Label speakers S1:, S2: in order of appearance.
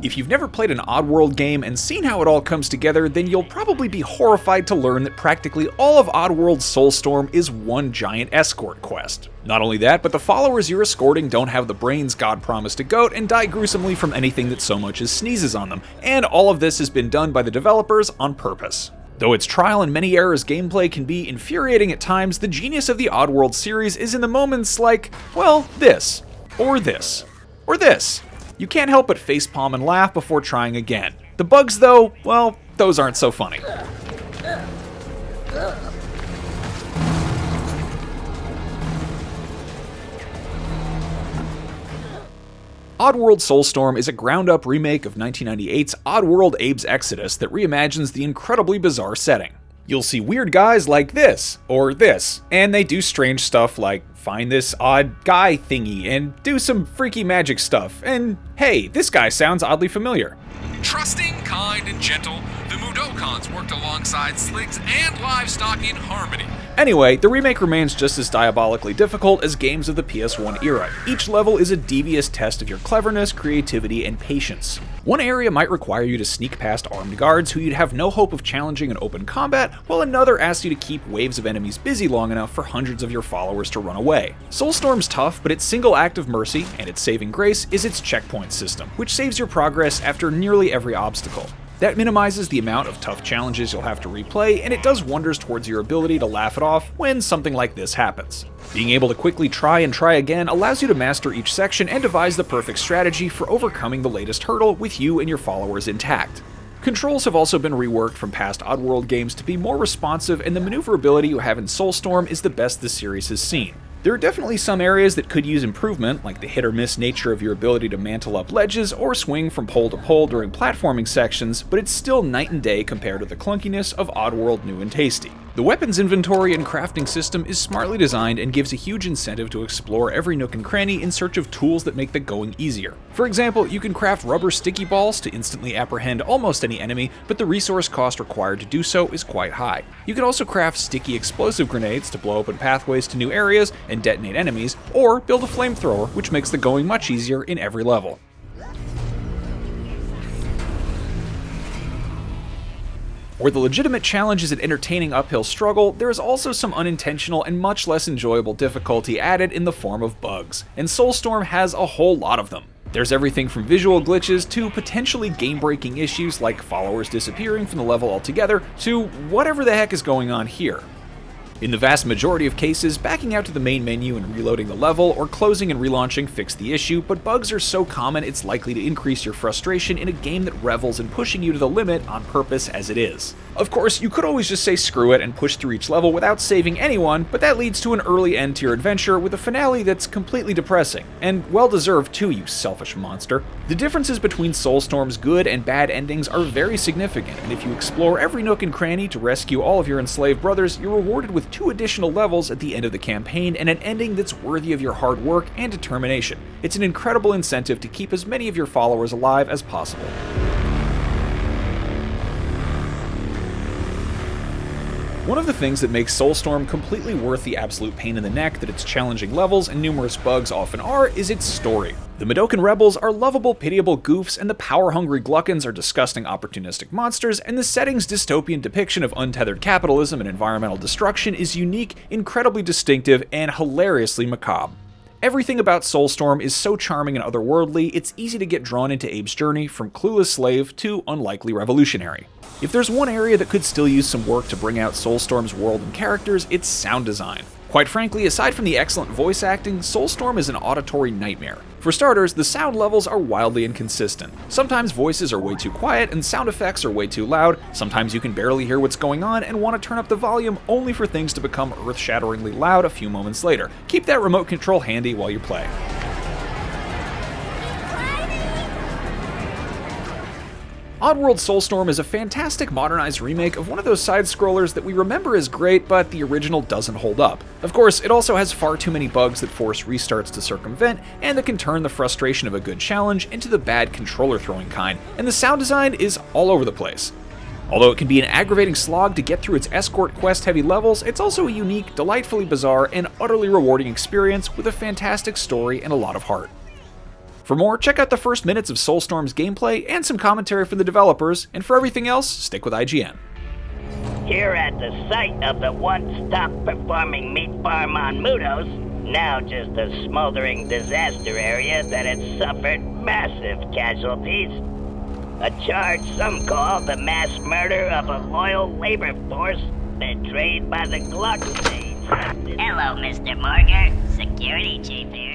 S1: If you've never played an Oddworld game and seen how it all comes together, then you'll probably be horrified to learn that practically all of Oddworld Soulstorm is one giant escort quest. Not only that, but the followers you're escorting don't have the brains God promised a goat and die gruesomely from anything that so much as sneezes on them, and all of this has been done by the developers on purpose. Though its trial and many errors gameplay can be infuriating at times, the genius of the Oddworld series is in the moments like, well, this, or this, or this. You can't help but facepalm and laugh before trying again. The bugs though, well, those aren't so funny. Oddworld Soulstorm is a ground-up remake of 1998's Oddworld Abe's Exodus that reimagines the incredibly bizarre setting. You'll see weird guys like this, or this, and they do strange stuff like find this odd guy thingy and do some freaky magic stuff, and hey, this guy sounds oddly familiar.
S2: Trusting, kind, and gentle, the Mudokons worked alongside Sligs and livestock in harmony.
S1: Anyway, the remake remains just as diabolically difficult as games of the PS1 era. Each level is a devious test of your cleverness, creativity, and patience. One area might require you to sneak past armed guards who you'd have no hope of challenging in open combat, while another asks you to keep waves of enemies busy long enough for hundreds of your followers to run away. Soulstorm's tough, but its single act of mercy, and its saving grace, is its checkpoint system, which saves your progress after nearly every obstacle. That minimizes the amount of tough challenges you'll have to replay, and it does wonders towards your ability to laugh it off when something like this happens. Being able to quickly try and try again allows you to master each section and devise the perfect strategy for overcoming the latest hurdle with you and your followers intact. Controls have also been reworked from past Oddworld games to be more responsive, and the maneuverability you have in Soulstorm is the best the series has seen. There are definitely some areas that could use improvement, like the hit-or-miss nature of your ability to mantle up ledges or swing from pole to pole during platforming sections, but it's still night and day compared to the clunkiness of Oddworld New and Tasty. The weapons inventory and crafting system is smartly designed and gives a huge incentive to explore every nook and cranny in search of tools that make the going easier. For example, you can craft rubber sticky balls to instantly apprehend almost any enemy, but the resource cost required to do so is quite high. You can also craft sticky explosive grenades to blow open pathways to new areas and detonate enemies, or build a flamethrower, which makes the going much easier in every level. Where the legitimate challenge is an entertaining uphill struggle, there is also some unintentional and much less enjoyable difficulty added in the form of bugs, and Soulstorm has a whole lot of them. There's everything from visual glitches to potentially game-breaking issues like followers disappearing from the level altogether to whatever the heck is going on here. In the vast majority of cases, backing out to the main menu and reloading the level, or closing and relaunching fix the issue, but bugs are so common it's likely to increase your frustration in a game that revels in pushing you to the limit on purpose as it is. Of course, you could always just say screw it and push through each level without saving anyone, but that leads to an early end to your adventure with a finale that's completely depressing, and well-deserved too, you selfish monster. The differences between Soulstorm's good and bad endings are very significant, and if you explore every nook and cranny to rescue all of your enslaved brothers, you're rewarded with 2 additional levels at the end of the campaign and an ending that's worthy of your hard work and determination. It's an incredible incentive to keep as many of your followers alive as possible. One of the things that makes Soulstorm completely worth the absolute pain in the neck that its challenging levels and numerous bugs often are is its story. The Mudokan rebels are lovable, pitiable goofs, and the power-hungry gluckons are disgusting, opportunistic monsters, and the setting's dystopian depiction of untethered capitalism and environmental destruction is unique, incredibly distinctive, and hilariously macabre. Everything about Soulstorm is so charming and otherworldly, it's easy to get drawn into Abe's journey from clueless slave to unlikely revolutionary. If there's one area that could still use some work to bring out Soulstorm's world and characters, it's sound design. Quite frankly, aside from the excellent voice acting, Soulstorm is an auditory nightmare. For starters, the sound levels are wildly inconsistent. Sometimes voices are way too quiet and sound effects are way too loud, sometimes you can barely hear what's going on and want to turn up the volume only for things to become earth-shatteringly loud a few moments later. Keep that remote control handy while you play. Oddworld Soulstorm is a fantastic modernized remake of one of those side-scrollers that we remember as great, but the original doesn't hold up. Of course, it also has far too many bugs that force restarts to circumvent, and that can turn the frustration of a good challenge into the bad controller-throwing kind, and the sound design is all over the place. Although it can be an aggravating slog to get through its escort quest-heavy levels, it's also a unique, delightfully bizarre, and utterly rewarding experience with a fantastic story and a lot of heart. For more, check out the first minutes of Soulstorm's gameplay and some commentary from the developers, and for everything else, stick with IGN.
S3: Here at the site of the once top-performing meat farm on Mudos, now just a smoldering disaster area that had suffered massive casualties. A charge some call the mass murder of a loyal labor force betrayed by the Gluck states.
S4: Hello, Mr. Morgan, security chief here.